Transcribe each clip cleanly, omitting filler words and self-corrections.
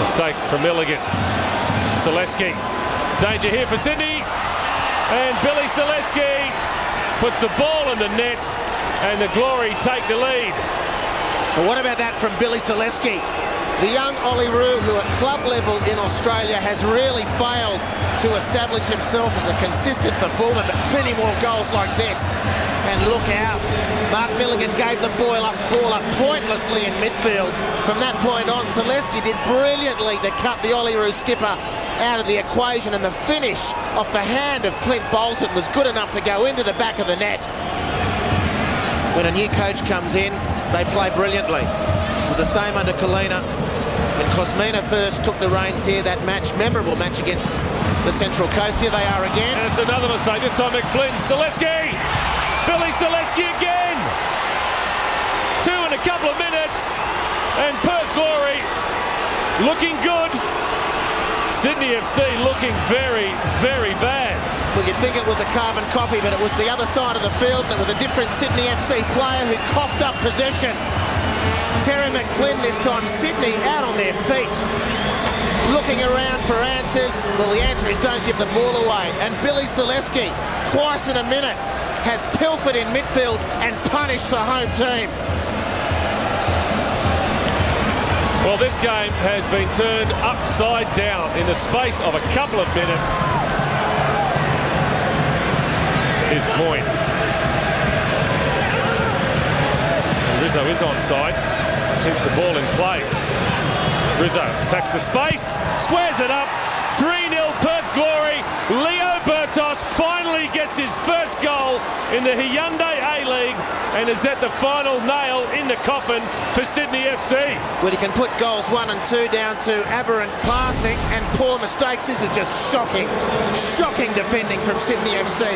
Mistake from Milligan. Selesky. Danger here for Sydney. And Billy Selesky puts the ball in the net, and the Glory take the lead. Well, what about that from Billy Selesky? The young Olyroos, who at club level in Australia has really failed to establish himself as a consistent performer, but plenty more goals like this. And look out, Mark Milligan gave the ball up pointlessly in midfield. From that point on, Selesky did brilliantly to cut the Olyroos skipper out of the equation, and the finish off the hand of Clint Bolton was good enough to go into the back of the net. When a new coach comes in, they play brilliantly. It was the same under Kalina. When Cosmina first took the reins here, that match, memorable match against the Central Coast. Here they are again. And it's another mistake, this time McFlynn. Selesky! Billy Selesky again! 2 in a couple of minutes, and Perth Glory looking good. Sydney FC looking very, very bad. Well, you'd think it was a carbon copy, but it was the other side of the field, and it was a different Sydney FC player who coughed up possession. Terry McFlynn this time. Sydney out on their feet, looking around for answers. Well, the answer is don't give the ball away. And Billy Selesky, twice in a minute, has pilfered in midfield and punished the home team. Well, this game has been turned upside down in the space of a couple of minutes. Is Coyne. Rizzo is onside. Keeps the ball in play. Rizzo attacks the space, squares it up. 3-0 Perth Glory. Leo Bertos finally gets his first goal in the Hyundai A-League and is at the final nail in the coffin for Sydney FC. Well, he can put goals 1 and 2 down to aberrant passing and poor mistakes. This is just shocking defending from Sydney FC.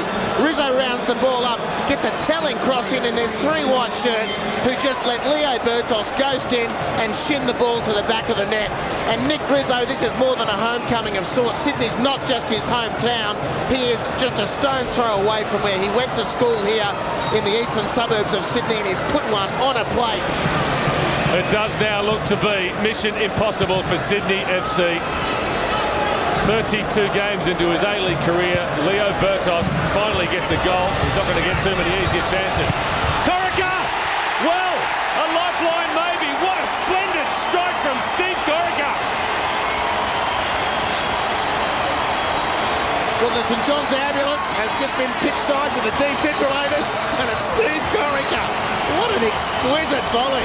Rizzo rounds the ball up, gets a telling cross in, and there's 3 white shirts who just let Leo Bertos ghost in and shin the ball to the back of the net. And Nick Rizzo, this is more than a homecoming of sorts. Sydney's not just his hometown, he is just a stone's throw away from where he went to school here in the eastern suburbs of Sydney, and he's put one on a plate. It does now look to be mission impossible for Sydney FC. 32 games into his A-League career, Leo Bertos finally gets a goal. He's not going to get too many easier chances. Corica! Well, a lifeline maybe. What a splendid strike from Steve Corica. Well, the St John's ambulance has just been pitch-side with the defibrillators, and it's Steve Corica. What an exquisite volley.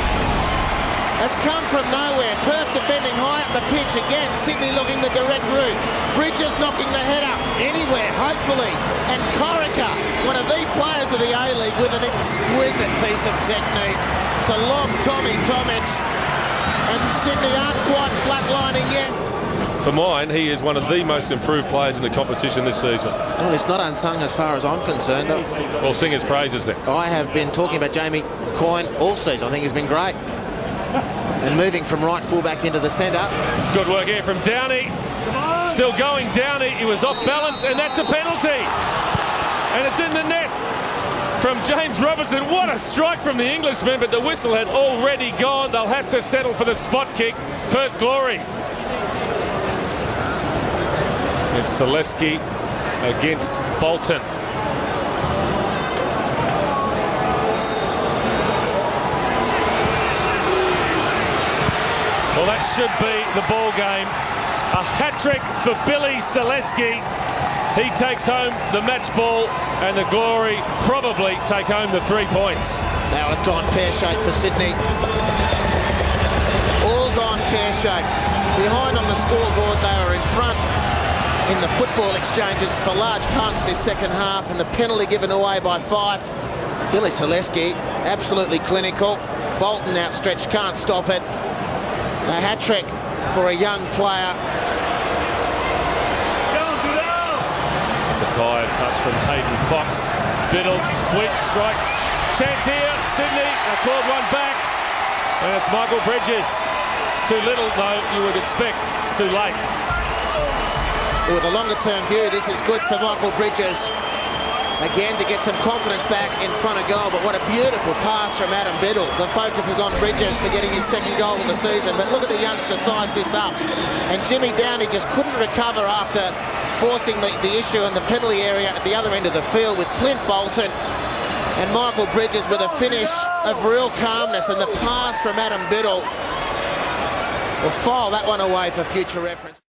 That's come from nowhere. Perth defending high up the pitch again. Sydney looking the direct route. Bridges knocking the head up anywhere, hopefully. And Corica, one of the players of the A-League, with an exquisite piece of technique to lob Tommy Tomic. And Sydney aren't quite flatlining yet. For mine, he is one of the most improved players in the competition this season. Well, it's not unsung as far as I'm concerned. Well, sing his praises then. I have been talking about Jamie Coyne all season. I think he's been great. And moving from right fullback into the centre. Good work here from Downey. Still going Downey. He was off balance, and that's a penalty. And it's in the net from James Robertson. What a strike from the Englishman, but the whistle had already gone. They'll have to settle for the spot kick. Perth Glory. It's Selesky against Bolton. Well, that should be the ball game. A hat-trick for Billy Selesky. He takes home the match ball, and the Glory probably take home the 3 points. Now it's gone pear-shaped for Sydney. All gone pear-shaped. Behind on the scoreboard, they were in front in the football exchanges for large punts this second half, and the penalty given away by Fife. Billy Selesky, absolutely clinical. Bolton outstretched, can't stop it. A hat-trick for a young player. It's a tired touch from Hayden Fox. Biddle, sweet strike. Chance here, Sydney, clawed one back. And it's Michael Bridges. Too little, though, you would expect. Too late. With a longer-term view, this is good for Michael Bridges. again to get some confidence back in front of goal. But what a beautiful pass from Adam Biddle. The focus is on Bridges for getting his second goal of the season. But look at the youngster size this up. And Jimmy Downey just couldn't recover after forcing the issue in the penalty area at the other end of the field with Clint Bolton. And Michael Bridges with a finish of real calmness, and the pass from Adam Biddle will file that one away for future reference.